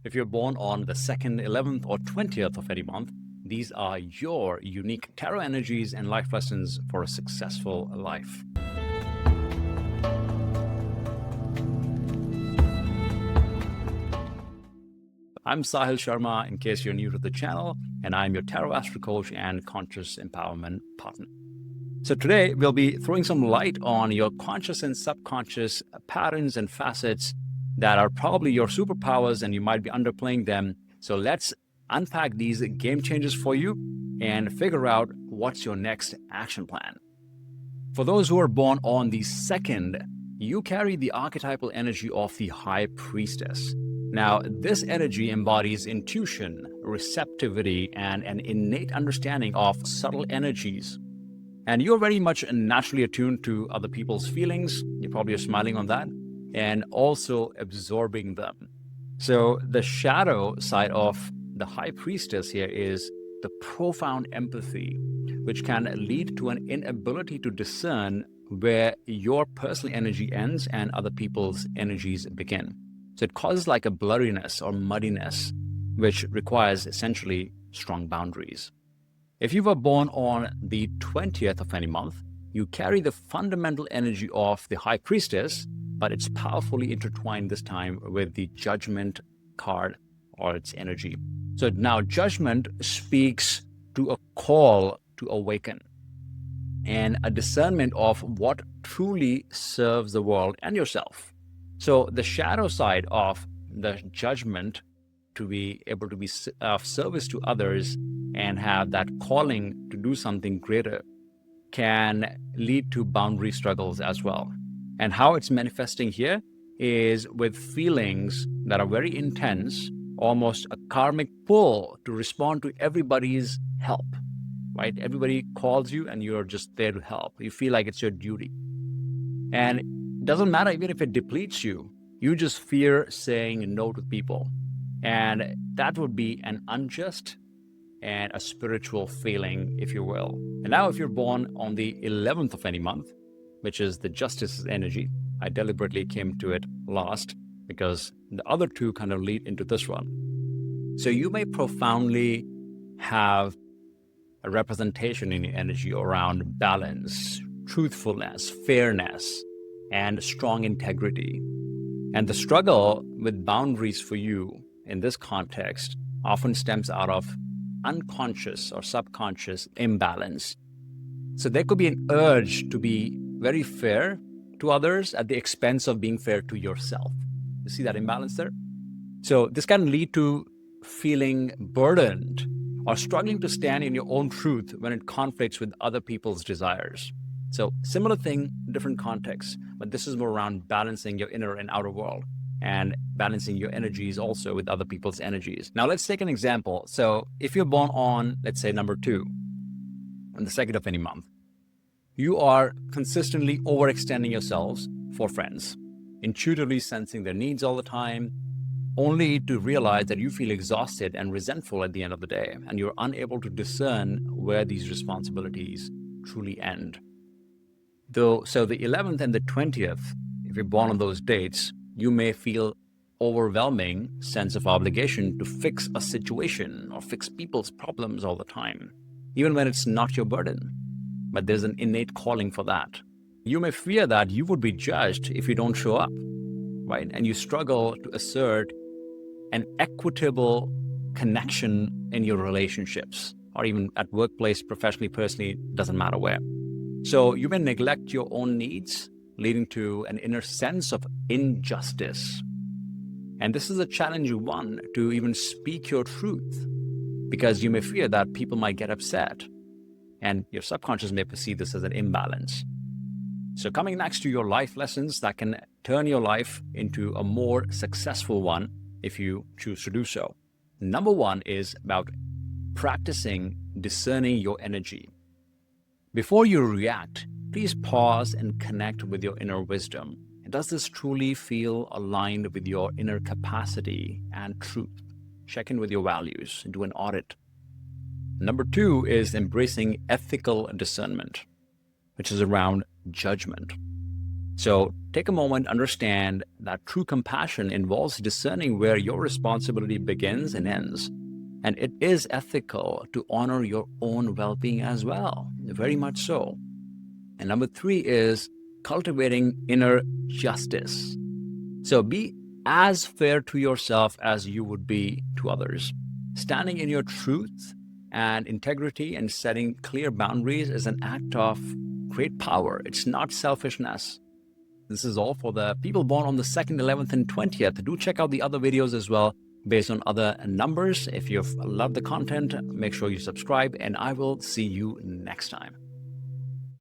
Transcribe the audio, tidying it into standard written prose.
If you're born on the 2nd, 11th, or 20th of any month, these are your unique tarot energies and life lessons for a successful life. I'm Sahil Sharma, in case you're new to the channel, and I'm your tarot astro coach and conscious empowerment partner. So today we'll be throwing some light on your conscious and subconscious patterns and facets that are probably your superpowers and you might be underplaying them. So let's unpack these game changers for you and figure out what's your next action plan. For those who are born on the 2nd, you carry the archetypal energy of the High Priestess. Now, this energy embodies intuition, receptivity, and an innate understanding of subtle energies. And you're very much naturally attuned to other people's feelings. You probably are smiling on that, and also absorbing them. So the shadow side of the High Priestess here is the profound empathy, which can lead to an inability to discern where your personal energy ends and other people's energies begin. So it causes like a blurriness or muddiness, which requires essentially strong boundaries. If you were born on the 20th of any month, you carry the fundamental energy of the High Priestess, but it's powerfully intertwined this time with the Judgment card or its energy. So now Judgment speaks to a call to awaken and a discernment of what truly serves the world and yourself. So the shadow side of the Judgment, to be able to be of service to others and have that calling to do something greater, can lead to boundary struggles as well. And how it's manifesting here is with feelings that are very intense, almost a karmic pull to respond to everybody's help, right? Everybody calls you and you're just there to help. You feel like it's your duty. And it doesn't matter even if it depletes you, you just fear saying no to people. And that would be an unjust and a spiritual feeling, if you will. And now if you're born on the 11th of any month, which is the Justice's energy, I deliberately came to it last because the other two kind of lead into this one. So you may profoundly have a representation in your energy around balance, truthfulness, fairness, and strong integrity. And the struggle with boundaries for you in this context often stems out of unconscious or subconscious imbalance. So there could be an urge to be very fair to others at the expense of being fair to yourself. You see that imbalance there? So this can lead to feeling burdened or struggling to stand in your own truth when it conflicts with other people's desires. So similar thing, different context, but this is more around balancing your inner and outer world and balancing your energies also with other people's energies. Now let's take an example. So if you're born on, let's say number 2, on the 2nd of any month, you are consistently overextending yourselves for friends, intuitively sensing their needs all the time, only to realize that you feel exhausted and resentful at the end of the day, and you're unable to discern where these responsibilities truly end. So the 11th and the 20th, if you're born on those dates, you may feel overwhelming sense of obligation to fix a situation or fix people's problems all the time, even when it's not your burden. But there's an innate calling for that. You may fear that you would be judged if you don't show up, right? And you struggle to assert an equitable connection in your relationships, or even at workplace, professionally, personally, doesn't matter where. So you may neglect your own needs, leading to an inner sense of injustice. And this is a challenging one to even speak your truth, because you may fear that people might get upset, and your subconscious may perceive this as an imbalance. So coming next to your life lessons that can turn your life into a more successful one if you choose to do so. Number 1 is about practicing discerning your energy. Before you react, please pause and connect with your inner wisdom. Does this truly feel aligned with your inner capacity and truth? Check in with your values and do an audit. Number 2 is embracing ethical discernment, which is around judgment. So take a moment, understand that true compassion involves discerning where your responsibility begins and ends. And it is ethical to honor your own well-being as well, very much so. And number 3 is cultivating inner justice. So be as fair to yourself as you would be to others. Standing in your truth and integrity and setting clear boundaries is an act of great power. It's not selfishness. This is all for the people born on the 2nd, 11th, and 20th. Do check out the other videos as well based on other numbers. If you've loved the content, make sure you subscribe, and I will see you next time.